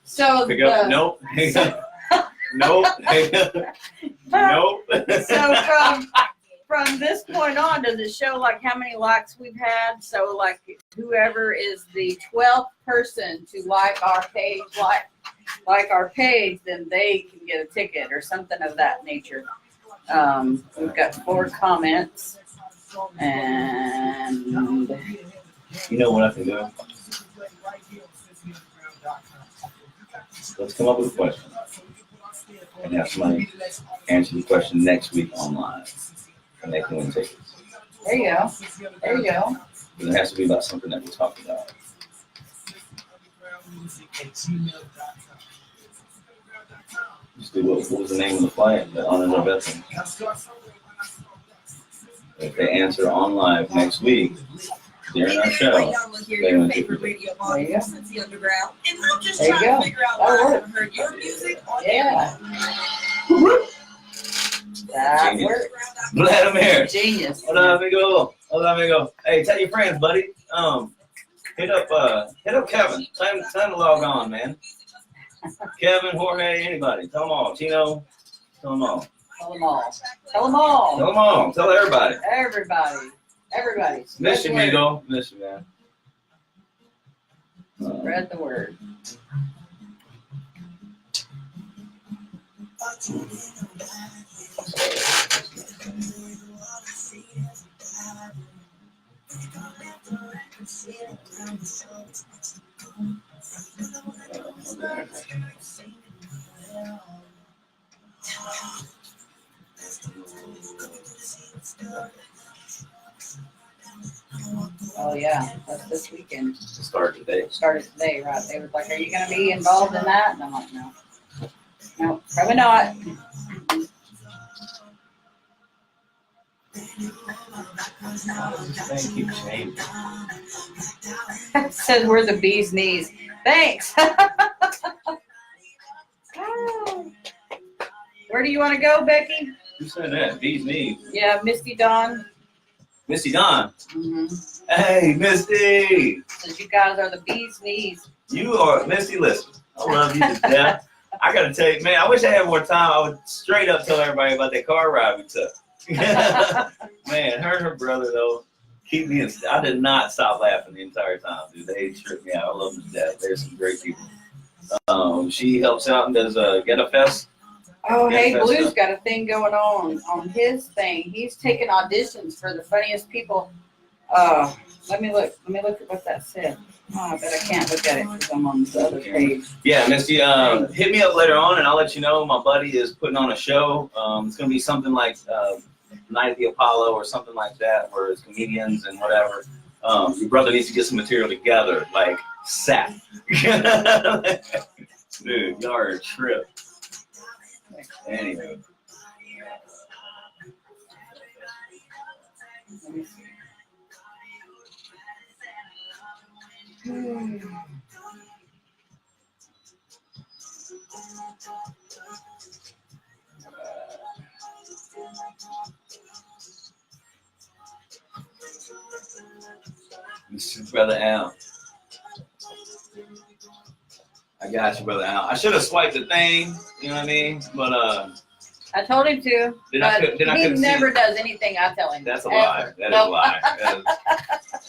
So pick up. Nope. Nope. Nope. So from this point on, does it show like how many likes we've had? So like whoever is the 12th person to like our page, like our page, then they can get a ticket or something of that nature. We've got 4 comments, and you know what I can do? Let's come up with a question and have somebody answer the question next week online, and they can win tickets. There you go. There you go. But it has to be about something that we talked about. Just do what was the name of the flight that honors our veterans? If they answer on live next week during our show, they win tickets. There you go. That works. Yeah. That Genius. works. Vladimir. Genius. Hola, amigo. Hola, amigo. Hey, tell your friends, buddy. Hit up Kevin. Tell him to log on, man. Kevin, Jorge, anybody. Tell them all. Tino, tell them all. Tell them all. Tell them all. Tell them all. Tell everybody. Everybody. Everybody. Miss you, amigo. Miss you, man. Spread the word. Oh yeah, that's this weekend. Started today. Started today, right? They were like, "Are you going to be involved in that?" And I'm like, "No, no, probably not." Thank you, Shane. Says we're the bee's knees. Thanks. Where do you want to go, Becky? Who said that? Bees knees. Yeah, Misty Dawn. Misty Dawn. Mm-hmm. Hey, Misty. Says you guys are the bee's knees. You are Misty. Listen, I love you to death. I gotta tell you, man. I wish I had more time. I would straight up tell everybody about that car ride we took. Man, her and her brother though keep me. I did not stop laughing the entire time, dude. They tripped me out. I love them to death. They're some great people. She helps out and does Get a Fest. Oh, Yeah, hey, that's Blue's up. got a thing going on his thing. He's taking auditions for the funniest people. Let me look at what that said. Oh, I bet I can't look at it because I'm on the other page. Yeah, Misty, hit me up later on and I'll let you know. My buddy is putting on a show. It's going to be something like Night at the Apollo or something like that, where it's comedians and whatever. Your brother needs to get some material together, like sap. Dude, y'all are a trip. Anyway. Let me see. This is Brother Al. I got you, Brother Al. I should have swiped the thing, you know what I mean? But I told him to, Then but I he couldn't see never it. does anything I tell him. That's a Ever. lie. That is a lie.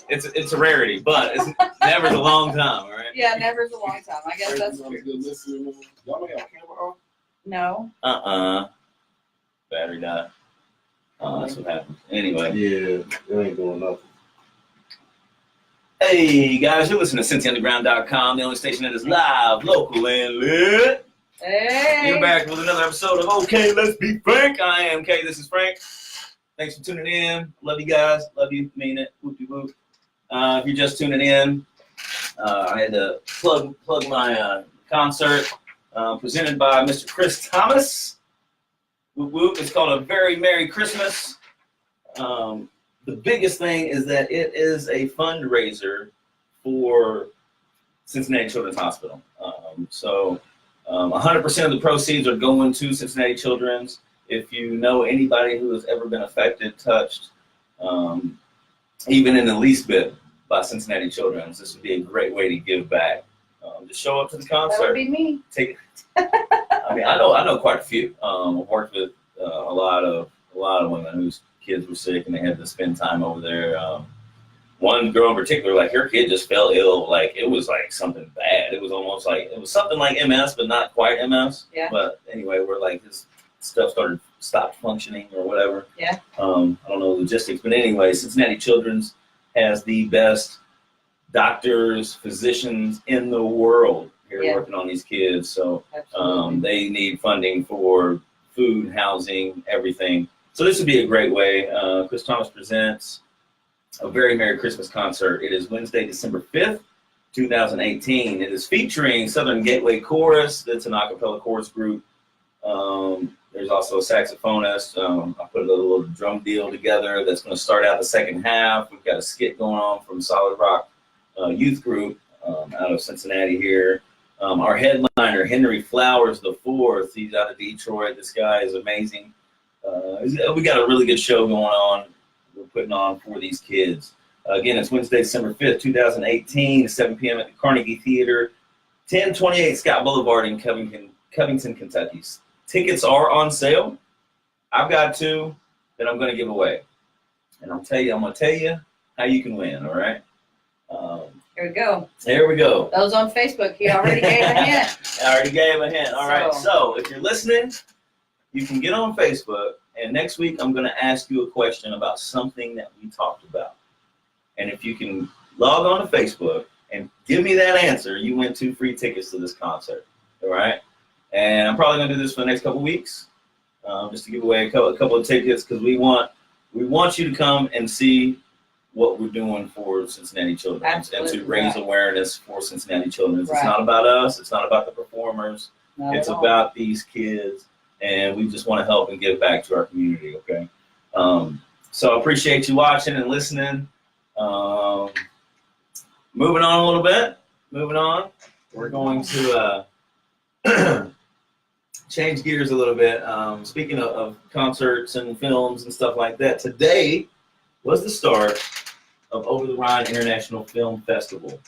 It's a rarity, but it's never's a long time, all right? Yeah, never's a long time. I guess that's true. Y'all may have camera on? No. Battery died. Oh, that's what happens. Anyway. Yeah, it ain't doing nothing. Hey, guys, you're listening to CincyUnderground.com, the only station that is live, local, and lit. Hey. You're back with another episode of OKaye, Let's Be Frank. I am Kay. This is Frank. Thanks for tuning in. Love you guys. Love you. Mean it. Whoop-de-whoop. If you're just tuning in, I had to plug my concert presented by Mr. Chris Thomas. Whoop whoop. It's called A Very Merry Christmas. The biggest thing is that it is a fundraiser for Cincinnati Children's Hospital. 100% of the proceeds are going to Cincinnati Children's. If you know anybody who has ever been affected, touched, even in the least bit by Cincinnati Children's, this would be a great way to give back. Just show up to the concert. That would be me. I mean, I know quite a few. I've worked with a lot of women whose kids were sick and they had to spend time over there. One girl in particular, like her kid just fell ill. Like it was like something bad. It was almost like it was something like MS, but not quite MS. Yeah. But anyway, where like his stuff stopped functioning or whatever. Yeah. I don't know logistics, but anyway, Cincinnati Children's has the best doctors, physicians in the world here working on these kids. So they need funding for food, housing, everything. So this would be a great way. Chris Thomas presents A Very Merry Christmas concert. It is Wednesday, December 5th, 2018. It is featuring Southern Gateway Chorus. That's an a cappella chorus group. There's also a saxophonist. I put a little drum deal together that's going to start out the second half. We've got a skit going on from Solid Rock Youth Group out of Cincinnati here. Our headliner, Henry Flowers IV. He's out of Detroit. This guy is amazing. We got a really good show going on. We're putting on for these kids. Again, it's Wednesday, December 5th, 2018, 7 p.m. at the Carnegie Theater, 1028 Scott Boulevard in Covington, Kentucky. Tickets are on sale. I've got two that I'm going to give away. And I'm going to tell you how you can win, all right? Here we go. There we go. Those on Facebook, he already gave a hint. I already gave a hint. All right. So- So if you're listening, you can get on Facebook. And next week, I'm going to ask you a question about something that we talked about. And if you can log on to Facebook and give me that answer, you win 2 free tickets to this concert. All right. And I'm probably going to do this for the next couple weeks, just to give away a couple of tickets because we want you to come and see what we're doing for Cincinnati children. Absolutely, and to raise right. awareness for Cincinnati children. It's Right. not about us. It's not about the performers. Not It's at all. about these kids, and we just want to help and give back to our community, okay? So I appreciate you watching and listening. Moving on a little bit. Moving on. We're going to change gears a little bit. Speaking of concerts and films and stuff like that, today was the start of Over the Rhine International Film Festival.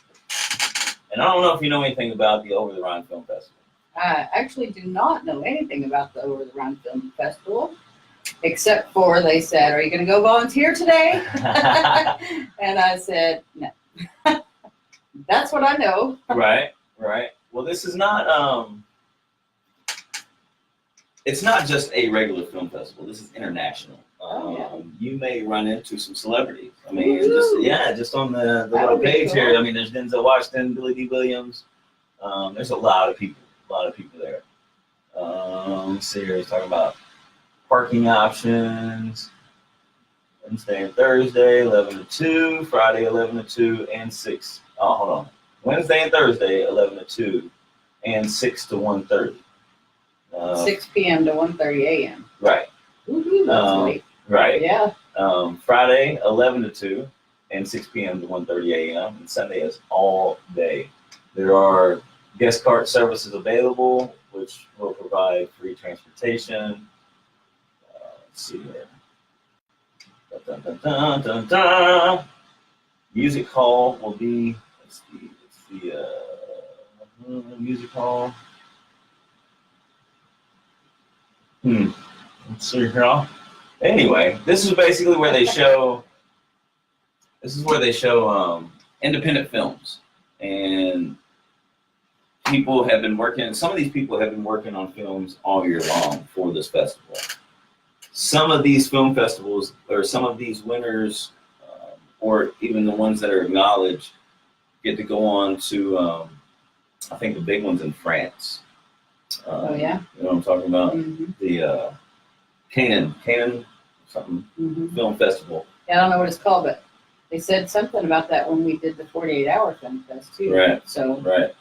And I don't know if you know anything about the Over the Rhine Film Festival. I actually do not know anything about the Over the Rhine Film Festival, except for they said, "Are you going to go volunteer today?" And I said, "No." That's what I know. Right. Well, this is not, it's not just a regular film festival. This is international. You may run into some celebrities. I mean, just on the little would be page cool. here. I mean, there's Denzel Washington, Billy D. Williams. There's a lot of people there. Let's see here. He's talking about parking options. Wednesday and Thursday, 11 to 2. Friday, 11 to 2 and 6. Oh, hold on. Wednesday and Thursday, 11 to 2 and 6 to 1:30. 6 p.m. to 1:30 a.m. Right. Woohoo, that's late. Right. Yeah. Friday, 11 to 2 and 6 p.m. to 1:30 a.m. And Sunday is all day. There are guest cart services available, which will provide free transportation. Let's see here. Dun, dun, dun, dun, dun. Music hall will be, let's see, music hall. Let's see here. Anyway, this is basically where they show. This is where they show independent films, and people have been working. Some of these people have been working on films all year long for this festival. Some of these film festivals, or some of these winners, or even the ones that are acknowledged, get to go on to, I think the big ones in France. Oh, yeah? You know what I'm talking about? Mm-hmm. The Cannes something film festival. Yeah, I don't know what it's called, but they said something about that when we did the 48-hour film fest too. Right. So Right.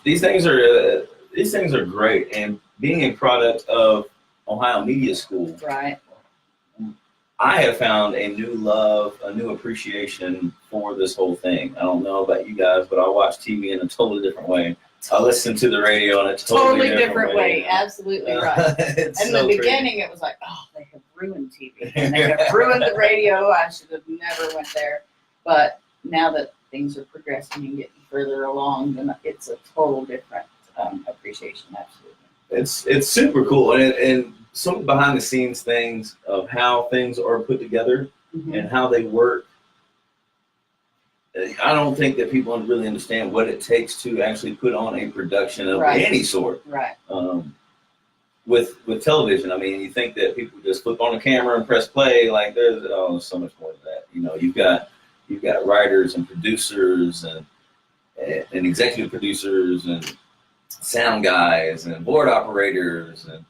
These things are great, and being a product of Ohio Media School, right. I have found a new love, a new appreciation for this whole thing. I don't know about you guys, but I watch TV in a totally different way. I listen to the radio in a totally different way. Absolutely right. It's In so the crazy. beginning, it was like, oh, they have ruined TV. And they have ruined the radio. I should have never went there. But now that things are progressing and getting further along, then it's a total different appreciation. Absolutely. It's super cool, and some behind the scenes things of how things are put together and how they work. I don't think that people really understand what it takes to actually put on a production of any sort. Right. With television, I mean, you think that people just flip on the camera and press play. Like there's so much more to that. You know, you've got writers and producers and executive producers and sound guys and board operators and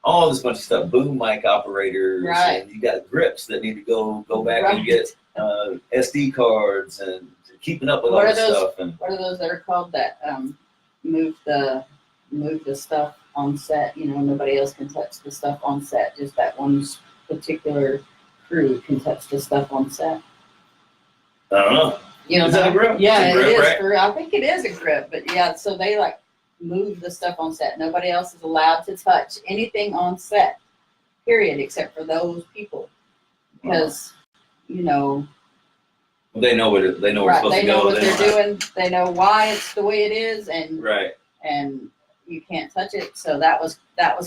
all this bunch of stuff. Boom mic operators. Right. And you got grips that need to go back and get SD cards and keeping up with all this stuff. And what are those that are called that move the stuff on set? You know, nobody else can touch the stuff on set. Just that one particular crew can touch the stuff on set. I don't know. You know, Is that a grip? Yeah, It's a grip, it is. right? I think it is a grip, but yeah. So they like move the stuff on set. Nobody else is allowed to touch anything on set. period, except for those people. Because, you know, They know what they know where it's supposed they to know go. what they're doing. They know why it's the way it is, and Right. and you can't touch it. So that was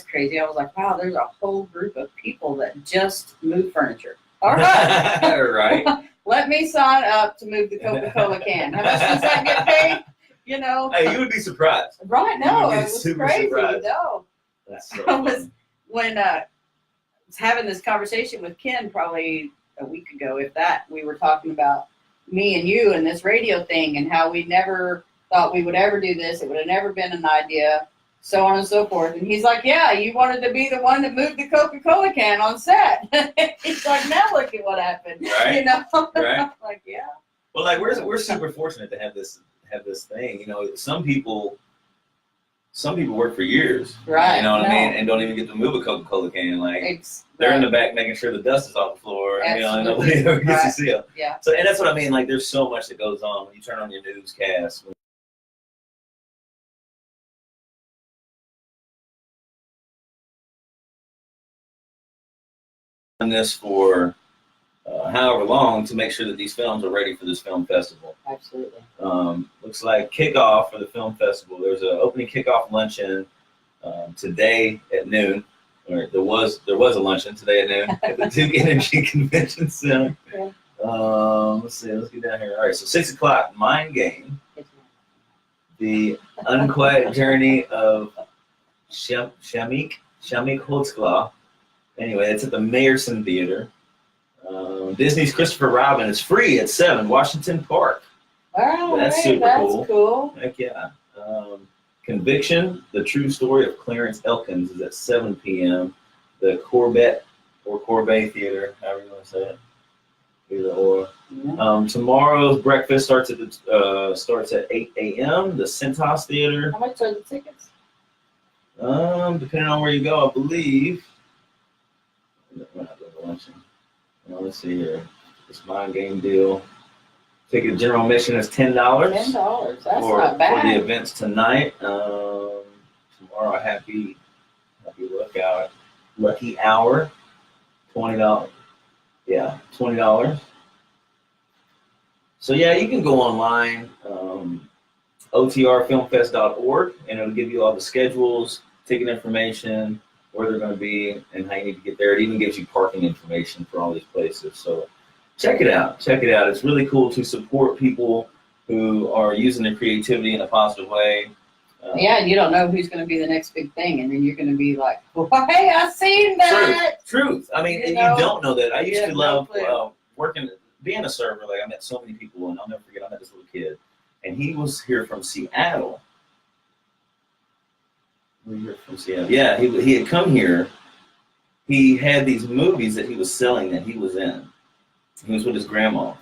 crazy. I was like, wow, there's a whole group of people that just move furniture. All right, Right. let me sign up to move the Coca-Cola can. How much does that get paid? You know, Hey, you would be surprised. right? You No, would be it was super crazy. surprised. No, That's so I was funny. when I was having this conversation with Ken probably a week ago, if that. We were talking about me and you and this radio thing and how we never thought we would ever do this. It would have never been an idea, so on and so forth. And he's like, yeah, you wanted to be the one that moved the Coca-Cola can on set. He's like, now look at what happened. Right. You know? Right. Like, yeah. Well, like we're super fortunate to have this thing. You know, some people work for years. Right. You know what I No. mean? And don't even get to move a Coca-Cola can. Like It's they're in right. the back making sure the dust is off the floor. You know, and Absolutely. nobody ever gets to Right. see them. Yeah. So, and that's what I mean. Like, there's so much that goes on when you turn on your newscast. Done this for however long to make sure that these films are ready for this film festival. Absolutely. Looks like kickoff for the film festival. There's an opening kickoff luncheon today at noon. Or there was a luncheon today at noon at the Duke Energy Convention Center. Yeah. Let's see. Let's get down here. All right. So 6 o'clock. Mind Game. The Unquiet Journey of Shamik Holtzclaw. Anyway, it's at the Mayerson Theater. Disney's Christopher Robin is free at 7, Washington Park. Wow, That's right, super that's cool. cool. Heck yeah. Conviction, the true story of Clarence Elkins is at 7 p.m. The Corbett or Corbet Theater, however you want to say it. Either or. Yeah. Tomorrow's breakfast starts at 8 a.m. The Centos Theater. How much are the tickets? Depending on where you go, I believe. Let's see here. This Mind Game deal. Ticket general admission is $10. $10. That's not bad. For the events tonight. Tomorrow, happy lookout. Lucky hour. $20. Yeah, $20. So yeah, you can go online, otrfilmfest.org, and it'll give you all the schedules, ticket information, where they're going to be, and how you need to get there. It even gives you parking information for all these places. So check it out. Check it out. It's really cool to support people who are using their creativity in a positive way. Yeah, and you don't know who's going to be the next big thing, and then you're going to be like, well, hey, I seen that. Truth. I mean, You and know, you don't know that. I used you to have no love clue. working, being a server. Like, I met so many people, and I'll never forget, I met this little kid, and he was here from Seattle. Yeah, he had come here. He had these movies that he was selling that he was in. He was with his grandma,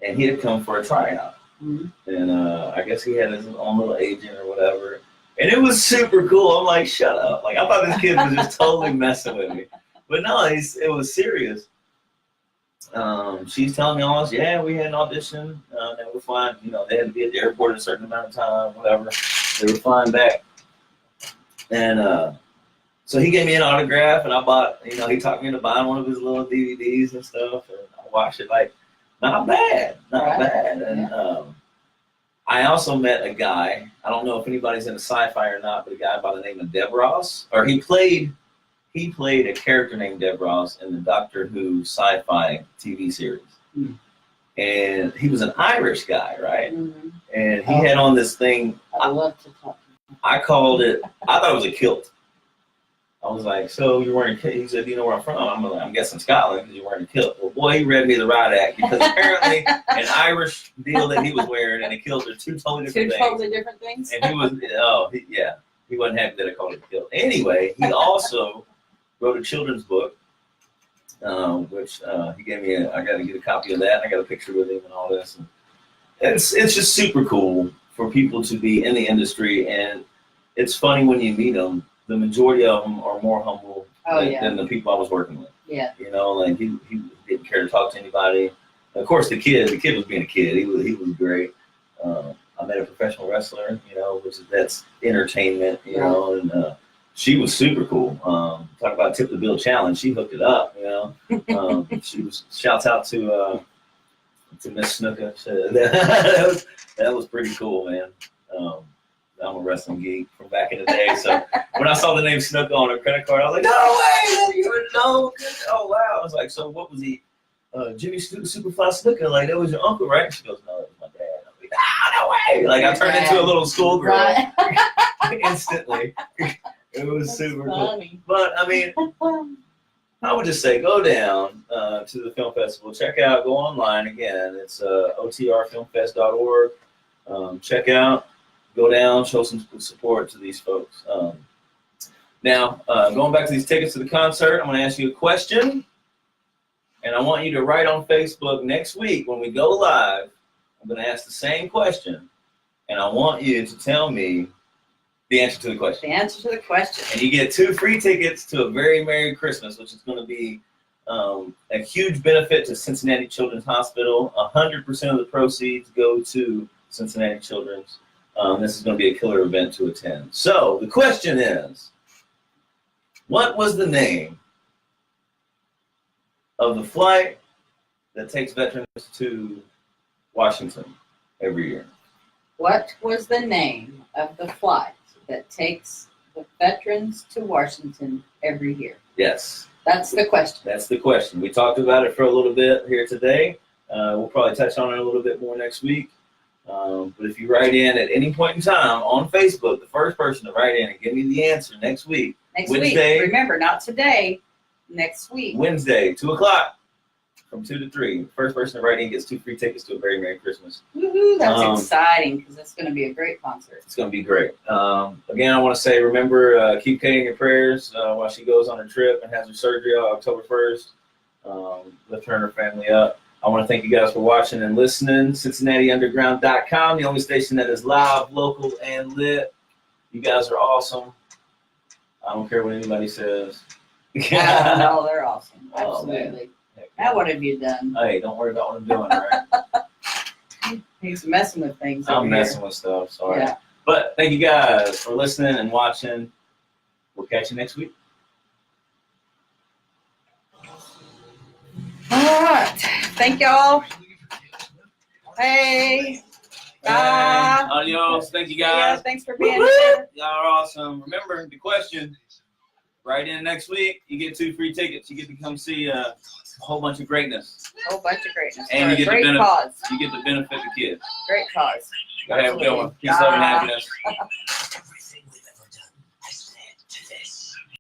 and he had come for a tryout. Mhm. And I guess he had his own little agent or whatever. And it was super cool. I'm like, shut up. Like, I thought this kid was just totally messing with me. But no, it was serious. She's telling me all this, yeah, we had an audition. They were flying, they had to be at the airport at a certain amount of time, whatever. They were flying back. And so he gave me an autograph, and I bought, he talked me into buying one of his little DVDs and stuff. And I watched it, like, not bad. And I also met a guy, I don't know if anybody's into sci-fi or not, but a guy by the name of Deb Ross, or he played a character named Deb Ross in the Doctor Who sci-fi TV series. Mm. And he was an Irish guy, right? Mm-hmm. And he had on this thing. I love to talk. I thought it was a kilt. I was like, so you're wearing a kilt? He said, do you know where I'm from? I'm guessing Scotland because you're wearing a kilt. Well, boy, he read me the right act, because apparently an Irish deal that he was wearing and a kilt are two totally different things. Two totally different things? And he wasn't happy that I called it a kilt. Anyway, he also wrote a children's book, which he gave me. I got to get a copy of that. I got a picture with him and all this. And it's just super cool for people to be in the industry, and it's funny when you meet them. The majority of them are more humble than the people I was working with. Yeah. Like he didn't care to talk to anybody. And of course, the kid was being a kid. He was great. I met a professional wrestler, that's entertainment, and she was super cool. Talk about tip the bill challenge. She hooked it up, you know. Shouts out to Miss Snooker. that was pretty cool, man. I'm a wrestling geek from back in the day, so when I saw the name Snooker on her credit card, I was like, no way, man, you would know. Oh wow. I was like, so what was he? Jimmy Superfly Snooker, like that was your uncle, right? She goes, no, that was my dad. I'm like, no way. Like I turned into a little schoolgirl instantly. It was super funny. cool. But I mean, I would just say go down to the film festival. Check out, go online again. It's otrfilmfest.org. Check out, go down, show some support to these folks. Now, going back to these tickets to the concert, I'm going to ask you a question. And I want you to write on Facebook next week when we go live. I'm going to ask the same question. And I want you to tell me the answer to the question. The answer to the question. And you get 2 free tickets to a very Merry Christmas, which is going to be a huge benefit to Cincinnati Children's Hospital. 100% of the proceeds go to Cincinnati Children's. This is going to be a killer event to attend. So the question is, what was the name of the flight that takes veterans to Washington every year? What was the name of the flight that takes the veterans to Washington every year? Yes. That's the question. That's the question. We talked about it for a little bit here today. We'll probably touch on it a little bit more next week. But if you write in at any point in time on Facebook, the first person to write in and give me the answer next week. Next Wednesday, week. Remember, not today. Next week. Wednesday, 2 o'clock, from 2 to 3. First person to write in gets 2 free tickets to a very Merry Christmas. Woohoo! That's exciting because it's going to be a great concert. It's going to be great. Again, I want to say, remember, keep Kay in your prayers while she goes on her trip and has her surgery on October 1st. Lift her and her family up. I want to thank you guys for watching and listening. CincinnatiUnderground.com, the only station that is live, local, and lit. You guys are awesome. I don't care what anybody says. No, they're awesome. Oh, Absolutely. Now what have you done? Hey, don't worry about what I'm doing, all right? He's messing with things. I'm over messing here. with stuff, sorry. Yeah. But thank you guys for listening and watching. We'll catch you next week. All right. Thank y'all. Hey. Bye. Adios. Thank you Yeah, guys. thanks for being Woo-hoo. here. Y'all are awesome. Remember the question. Write in next week. You get 2 free tickets. You get to come see a whole bunch of greatness. A whole bunch of greatness. And For you a get the great benefit. cause. You get the benefit the kids. Great cause. Go ahead, Bill. Peace, love, and happiness.